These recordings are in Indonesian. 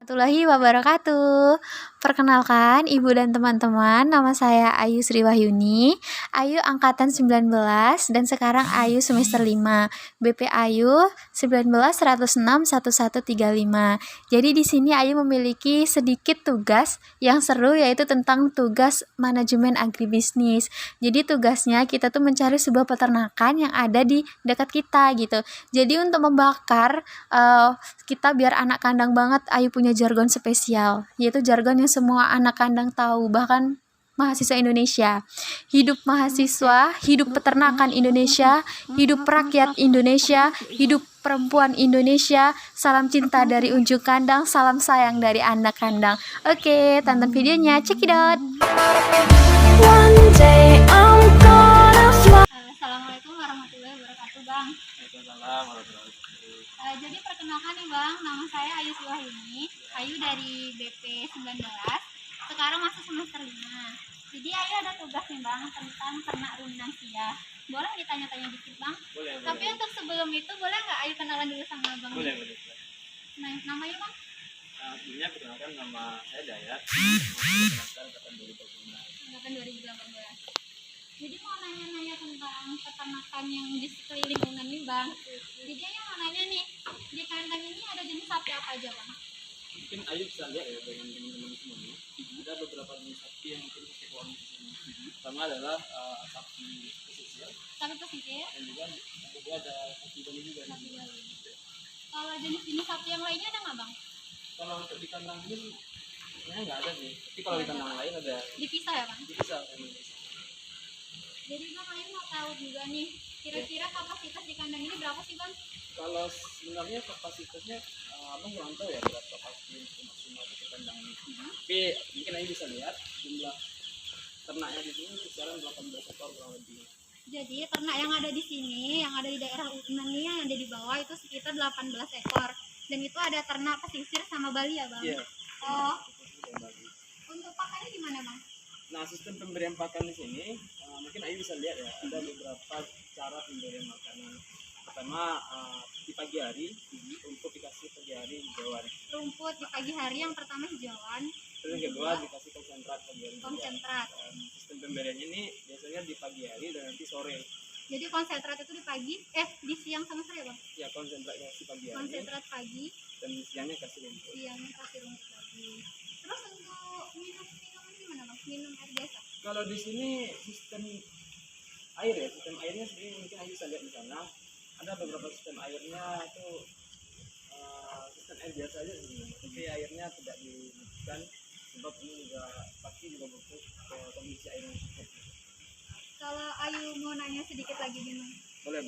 warahmatullahi wabarakatuh. Perkenalkan Ibu dan teman-teman, nama saya Ayu Sri Wahyuni. Ayu angkatan 19 dan sekarang Ayu semester 5. BP Ayu 19 106 1135. Jadi di sini Ayu memiliki sedikit tugas yang seru, yaitu tentang tugas manajemen agribisnis. Jadi tugasnya kita tuh mencari sebuah peternakan yang ada di dekat kita gitu. Jadi untuk membakar kita biar anak kandang banget, Ayu punya jargon spesial, yaitu jargon yang semua anak kandang tahu, bahkan mahasiswa Indonesia. Hidup mahasiswa, hidup peternakan Indonesia, hidup rakyat Indonesia, hidup perempuan Indonesia. Salam cinta dari ujung kandang, salam sayang dari anak kandang. Oke, tonton videonya, check it out. Assalamualaikum warahmatullahi wabarakatuh, Bang. Waalaikumsalam warahmatullahi wabarakatuh. Jadi perkenalkan nih, Bang, nama saya Ayu Sri Wahyuni. Ayu dari BP 19, sekarang masih semester 5. Jadi Ayu ada tugas nih, Bang, tentang ternak ruminansia. Boleh ditanya-tanya dikit, Bang? Boleh. Tapi untuk sebelum itu boleh nggak Ayu kenalan dulu sama Bang? Boleh. Nah, namanya, Bang? Sebelumnya perkenalkan, nama saya Dayat. Perkenalkan angkatan 2018. Angkatan 2018. Jadi mau nanya-nanya tentang peternakan yang di sekeliling Unan nih, Bang. Jadi Ayu mau nanya nih, di kandang ini ada jenis sapi apa aja, Bang? Mungkin Ayu bisa lihat ya dengan teman-teman semuanya. Ada beberapa jenis sapi yang mungkin kita keluarin di sini. Pertama adalah sapi pesisir, Sapi pesisir, dan juga yang kedua ada sapi Bali juga. sapi Bali. Kalau jenis-jenis sapi yang lainnya ada nggak, Bang? Kalau untuk di kandang ini sebenarnya nggak ada sih. Tapi kalau di kandang lain ada. Dipisah ya, Bang? Bisa memang bisa. Jadi Bang, Ayu mau tahu juga nih, kira-kira kapasitas di kandang ini berapa sih, Bang? Kalau sebenarnya kapasitasnya abang kurang tahu ya berapa pasti maksimal di kandang ini. Tapi mungkin Ayu bisa lihat jumlah ternaknya di sini kisaran 18 ekor kurang lebih. Jadi ternak yang ada di sini, yang ada di daerah Unan ini, yang ada di bawah itu sekitar 18 ekor. Dan itu ada ternak pesisir sama Bali ya, Bang? Iya. Oh, Bali. untuk pakannya gimana, Bang? Nah, sistem pemberian pakan di sini mungkin Ayu bisa lihat ya, ada beberapa cara pemberian makanan. Pertama di pagi hari untuk dikasih pagi hari hijauan. Rumput di pagi hari yang pertama hijauan, Terus yang kedua dikasih konsentrat pagi hari. konsentrat. Sistem pemberiannya ini biasanya di pagi hari dan nanti sore. Jadi konsentrat itu di pagi, di siang sama sore, Bang? Ya konsentrat kasih pagi hari Konsentrat pagi, dan siangnya kasih rumput. siang kasih rumput lagi. Terus untuk minum gimana, Bang? Minum air biasa? Kalau di sini sistem air ya, sistem airnya sebenarnya mungkin Ayu bisa lihat di sana. Ada beberapa sistem airnya itu sistem air biasa aja sebenarnya, tapi airnya tidak dimatikan sebab ini juga pasti juga butuh kondisi air yang cukup. Kalau Ayu mau nanya sedikit lagi nih, Bang. Boleh.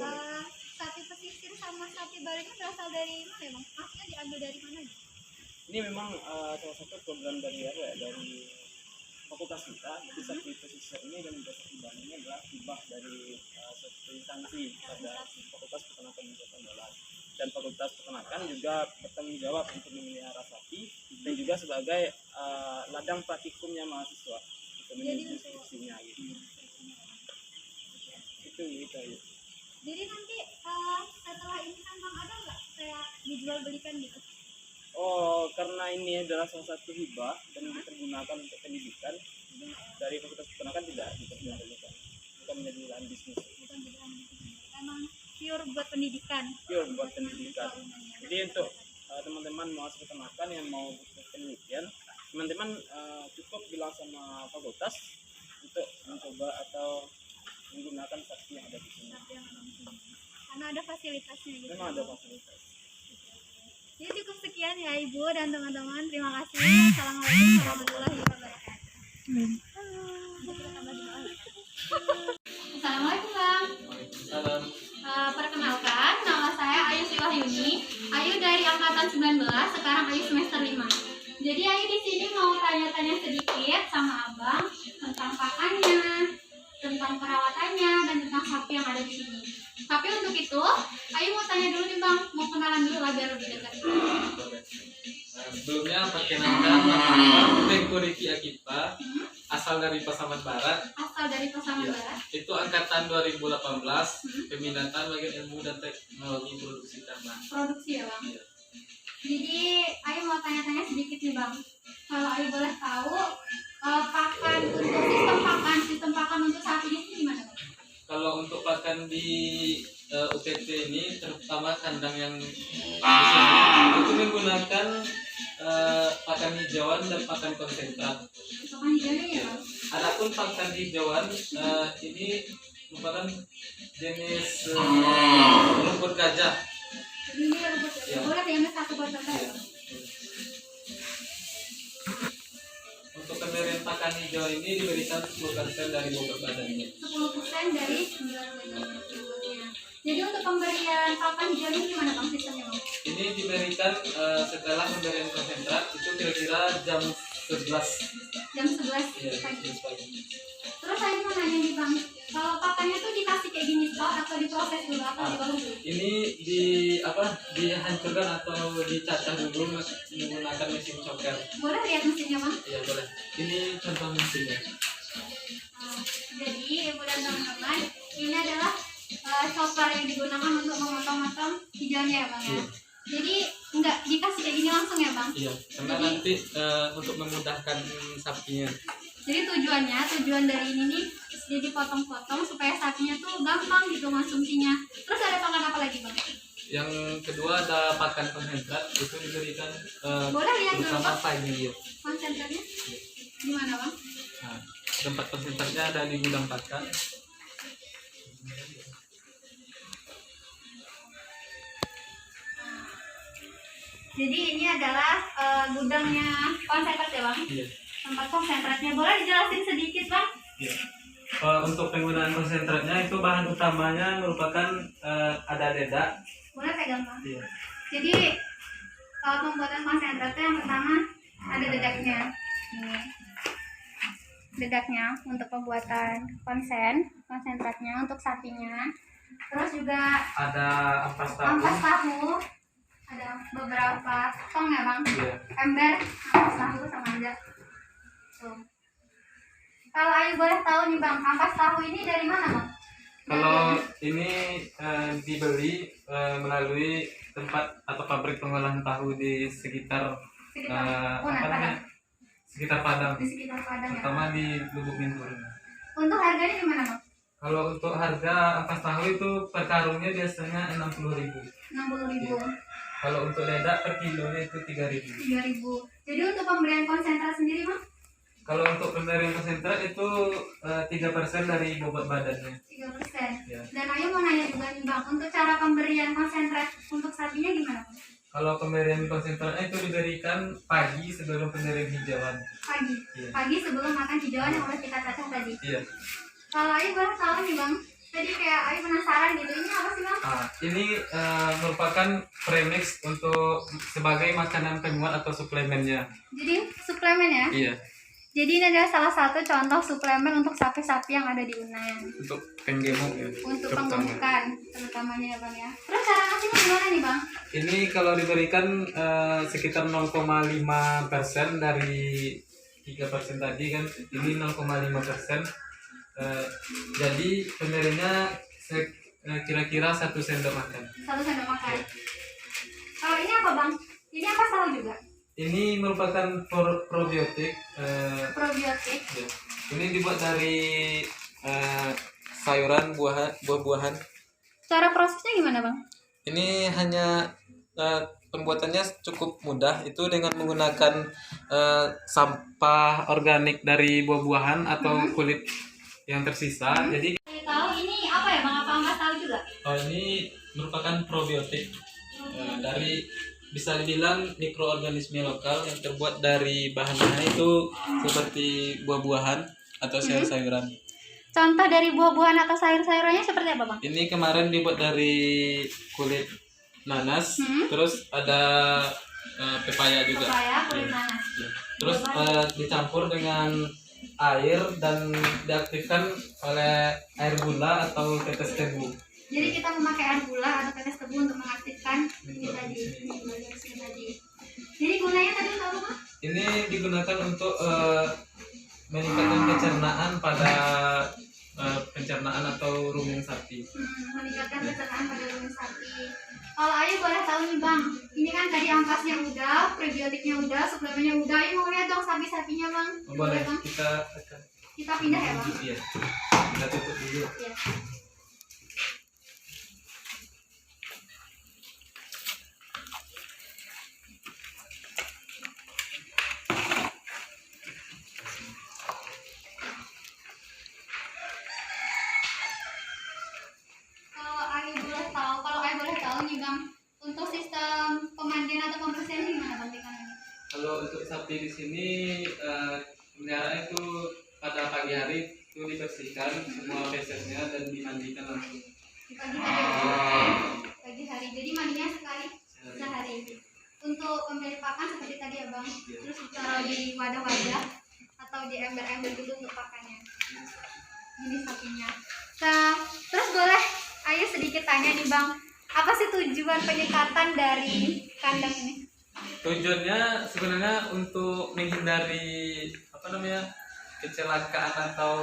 Sapi pesisir sama sapi Bali ini berasal dari mana ya, Bang? Maksudnya diambil dari mana? Ini memang salah satu program dari dari fakultas kita. Jadi sapi pesisir ini dan juga sapi Bali ini adalah hibah dari satu instansi pada Fakultas Peternakan Universitas Andalas. Dan Fakultas Peternakan juga bertanggung jawab untuk memelihara sapi dan juga sebagai ladang praktikumnya mahasiswa untuk menuju skripsinya gitu. Itu ya. Jadi nanti setelah ini kan Bang ada nggak kayak dijual belikan gitu? Oh, karena ini adalah salah satu hibah dan dipergunakan untuk pendidikan dari Fakultas Peternakan tidak dipergunakan, bukan menjadi lahan bisnis. Bukan bidang emang pure buat pendidikan. Pure buat pendidikan. Jadi untuk teman-teman mahasiswa peternakan yang mau butuh penelitian, teman-teman cukup bilang sama fakultas untuk mencoba atau menggunakan sapi yang ada di sini. Karena ada fasilitasnya gitu. Memang ada fasilitas. Jadi cukup sekian ya Ibu dan teman-teman. Terima kasih. Assalamualaikum warahmatullahi wabarakatuh. Assalamualaikum, Bang. Salam. Perkenalkan, nama saya Ayu Sri Wahyuni. Ayu dari angkatan 19, sekarang Ayu semester 5. Jadi Ayu di sini mau tanya-tanya sedikit sama Abang tentang pakannya, tentang perawatannya, dan tentang sapi yang ada di sini. Tapi untuk itu, Ayu mau tanya dulu nih Bang, mau kenalan dulu lah biar lebih dekat. Sebelumnya perkenalkan nama Tengku Riki Akipa, asal dari Pasaman Barat. Asal dari Pasaman Barat. Itu angkatan 2018, peminatan bagian ilmu dan teknologi produksi ternak. Produksi ya Bang. Iya. Jadi Ayu mau tanya-tanya sedikit nih Bang. Kalau Ayu boleh tahu pakan untuk sistem pakan untuk sapi ini gimana Bang? Kalau untuk pakan di UPT ini, terutama kandang yang di sini, itu menggunakan pakan hijauan dan pakan konsentrat. Pakan hijaunya ya Bang? Adapun pakan hijauan ini merupakan jenis rumput gajah. Ini rumput Ya. boleh diambil satu botol Ya. saja. Untuk pemberian pakan hijau ini diberikan 10% dari bobot badannya. 10% dari bobotnya. Jadi untuk pemberian pakan hijau ini gimana Bang sistemnya Bang? Ini diberikan setelah pemberian konsentrat itu kira-kira jam 11. Jam 11 Ya, pagi. jam pagi. Terus saya mau nanya nih Bang, kalau pakannya tuh dikasih kayak gini toh atau diproses dulu atau dibalut dulu? Ini dihancurkan atau dicacah dulu menggunakan mesin coker. Boleh lihat mesinnya Bang? Iya boleh. Ini contoh mesinnya. Jadi ibu dan teman-teman, ini adalah chopper yang digunakan untuk memotong-motong hijaunya ya Bang ya. Iya. Jadi enggak dikasih kayak gini langsung ya Bang? Iya. Karena nanti untuk memudahkan sapinya. Jadi tujuan dari ini nih jadi potong-potong supaya sapinya tuh gampang gitu konsumsinya. Terus ada pakan apa lagi Bang? Yang kedua ada pakan konsentrat, itu diberikan Boleh lihat dulu terutama Bang pagi ya. konsentratnya? Gimana Bang? Nah, tempat konsentratnya ada di gudang pakan. Jadi ini adalah gudangnya konsentrat ya Bang? Iya. Tempat konsentratnya. Boleh dijelasin sedikit Bang? Iya. Untuk penggunaan konsentratnya itu bahan utamanya merupakan ada dedak. Boleh pegang Bang? Iya. Jadi pembuatan konsentratnya yang pertama ada dedaknya. Ini. Dedaknya untuk pembuatan konsentratnya untuk sapinya. Terus juga Ada ampas ampas tahu. tahu. Ada beberapa tong ya Bang? Iya. Ember, ampas tahu sama aja. Tuh. Kalau Ayu boleh tahu nih Bang, ampas tahu ini dari mana Bang? Kalau ini dibeli melalui tempat atau pabrik pengolahan tahu di sekitar Sekitar apa namanya? Sekitar Padang, di sekitar Padang ya. terutama di Lubuk Lintur. Untuk harganya gimana Bang? Kalau untuk harga ampas tahu itu per karungnya biasanya 60.000. 60.000, Kalau untuk dedak per kilonya itu 3.000. 3.000. Jadi untuk pemberian konsentrat sendiri Bang? Kalau untuk pemberian konsentrat itu 3% dari bobot badannya. 3%. Ya. Dan Ayu mau nanya juga nih Bang, untuk cara pemberian konsentrat untuk sapinya gimana Bang? Kalau pemberian konsentratnya itu diberikan pagi sebelum pemberian hijauan. Pagi. Iya. Pagi sebelum makan hijauan yang udah kita cacah tadi. Iya. Kalau Ayu boleh tahu nih Bang, tadi kayak Ayu penasaran gitu, ini apa sih Bang? Ini merupakan premix untuk sebagai makanan penguat atau suplemennya. Jadi suplemen ya? Iya. Jadi ini adalah salah satu contoh suplemen untuk sapi-sapi yang ada di Unan. Untuk penggemuk ya. Untuk terutama. penggemukan terutamanya ya Bang ya. Terus cara ngasihnya gimana nih Bang? Ini kalau diberikan sekitar 0,5% dari 3% tadi kan, ini 0,5%. Jadi pemberiannya kira-kira 1 sendok makan. 1 sendok makan. Kalau ini apa Bang? Ini apa tahu juga? Ini merupakan probiotik. Probiotik. Ya. Ini dibuat dari sayuran, buah-buahan. Cara prosesnya gimana Bang? Ini hanya pembuatannya cukup mudah, itu dengan menggunakan sampah organik dari buah-buahan atau kulit yang tersisa. Jadi Saya tahu ini apa ya Bang? Apa ampas tahu juga? ini merupakan probiotik dari, bisa dibilang, mikroorganisme lokal yang terbuat dari bahan-bahan itu seperti buah-buahan atau sayur-sayuran. Contoh dari buah-buahan atau sayur-sayurannya seperti apa Bang? Ini kemarin dibuat dari kulit nanas, terus ada pepaya juga. Pepaya, kulit nanas. Ya. Terus dicampur dengan air dan diaktifkan oleh air gula atau tetes tebu. Jadi kita memakai air gula atau tetes tebu untuk mengaktifkan ini tadi, mikroorganisme tadi. Jadi gunanya tadi apa Bang? Ini digunakan untuk meningkatkan pencernaan pada pencernaan atau rumen sapi. Meningkatkan pencernaan pada rumen sapi. Kalau Ayu boleh tahu nih Bang, ini kan tadi ampasnya udah, prebiotiknya udah, suplemennya udah. Ayu mau lihat dong sapi-sapinya Bang. Boleh Bang? Kita pindah ya Bang. Iya. Kita tutup dulu. Iya. Kalau Ayu boleh tahu nih Bang, untuk sistem pemandian atau pembersihan ini gimana Bang Tikan ini? Kalau untuk sapi di sini peliharaan itu pada pagi hari itu dibersihkan semua fesesnya dan dimandikan langsung. Di pagi hari. Pagi hari. Jadi mandinya sekali sehari. Untuk pemberi pakan seperti tadi ya Bang. Terus ditaruh di wadah-wadah atau di ember-ember gitu untuk pakannya. Ini sapinya. Nah, terus boleh Ayu sedikit tanya nih Bang, apa sih tujuan penyekatan dari kandang ini? Tujuannya sebenarnya untuk menghindari kecelakaan atau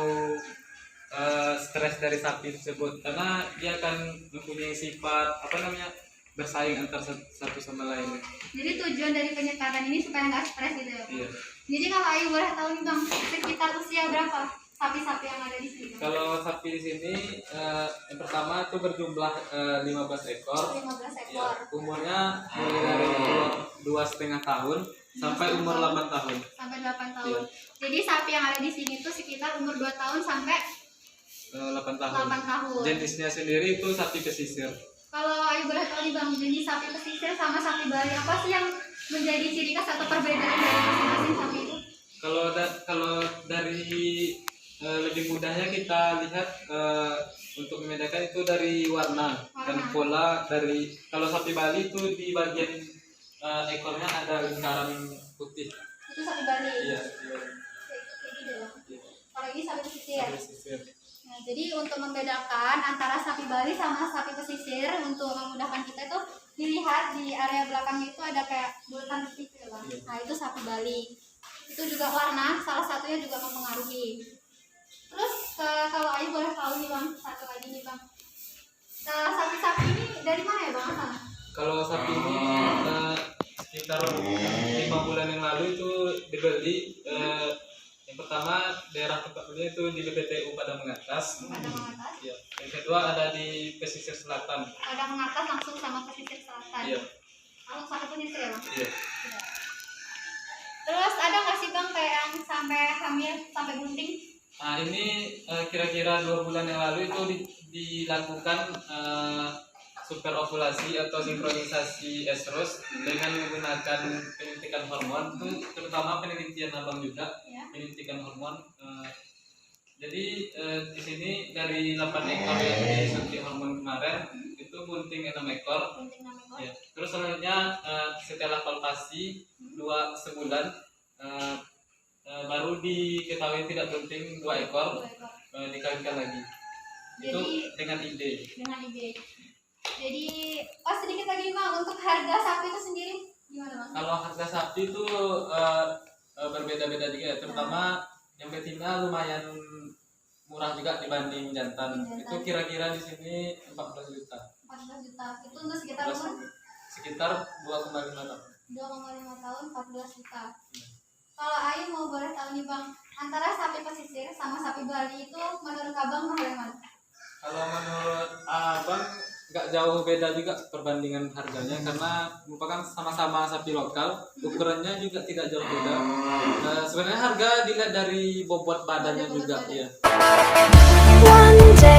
stres dari sapi tersebut, karena dia akan mempunyai sifat bersaing antar satu sama lain. Jadi tujuan dari penyekatan ini supaya nggak stres gitu ya Bang? Iya. Jadi kalau Ayu boleh tahu nih Bang, sekitar usia berapa sapi-sapi yang ada di sini Bang? Kalau sapi di sini yang pertama itu berjumlah 15 ekor. 15 ekor. Ya, umurnya mulai dari 2,5 tahun sampai umur 8 tahun. Sampai 8 tahun. Iya. Jadi sapi yang ada di sini tuh sekitar umur 2 tahun sampai 8 tahun. 8 tahun. Jenisnya sendiri itu sapi pesisir. Kalau Ayu boleh tahu nih Bang, jenis sapi pesisir sama sapi Bali apa sih yang menjadi ciri khas atau perbedaan dari masing-masing sapi itu? Kalau dari lebih mudahnya kita lihat untuk membedakan itu dari warna dan pola. Dari kalau sapi Bali itu di bagian ekornya ada lingkaran putih. Itu sapi Bali. Iya. Kayak gitu ya Bang. Kalau ini sapi pesisir. Sapi pesisir. Nah, jadi untuk membedakan antara sapi Bali sama sapi pesisir, untuk memudahkan kita itu dilihat di area belakangnya itu ada kayak bulatan putih gitu Bang. Iya. Nah itu sapi Bali. Itu juga warna, salah satunya juga mempengaruhi. Terus kalau Ayu boleh tahu nih Bang, satu lagi nih Bang, sapi-sapi ini dari mana ya Bang asalnya? Kalau sapi ini sekitar 5 bulan yang lalu itu dibeli. Yang pertama daerah tempat belinya itu di BPTU Padang Mengatas. Padang Mengatas. Ya. Yang kedua ada di pesisir selatan. Padang Mengatas langsung sama pesisir selatan. Iya. Langsung satu pesisir ya Bang? Iya. Iya. Terus ada nggak sih Bang kayak yang sampai hamil, sampai bunting? Nah ini kira-kira 2 bulan yang lalu itu dilakukan super ovulasi atau sinkronisasi estrus dengan menggunakan penyuntikan hormon, itu terutama penelitian abang juga Ya. penyuntikan hormon. Jadi di sini dari 8 ekor yang disuntik hormon kemarin itu bunting 6 ekor. Bunting 6 ekor. Ya. Terus selanjutnya setelah palpasi 2 sebulan baru diketahui tidak bunting 2 ekor, 2 ekor. dikawinkan lagi. Itu Jadi dengan ide. dengan ide. Jadi sedikit lagi Bang, untuk harga sapi itu sendiri gimana Bang? Kalau harga sapi itu berbeda-beda juga ya. Terutama yang betina lumayan murah juga dibanding jantan. Itu kira-kira di sini 14 juta. 14 juta. Itu untuk sekitar umur Sekitar 2,5 tahun. 2,5 tahun 14 juta. Kalau Ayu mau boleh tahu nih Bang, antara sapi pesisir sama sapi Bali itu menurut Abang mahal yang mana? Kalau menurut abang nggak jauh beda juga perbandingan harganya, karena merupakan sama-sama sapi lokal, ukurannya juga tidak jauh beda. Sebenarnya harga dilihat dari bobot badannya juga ya. One day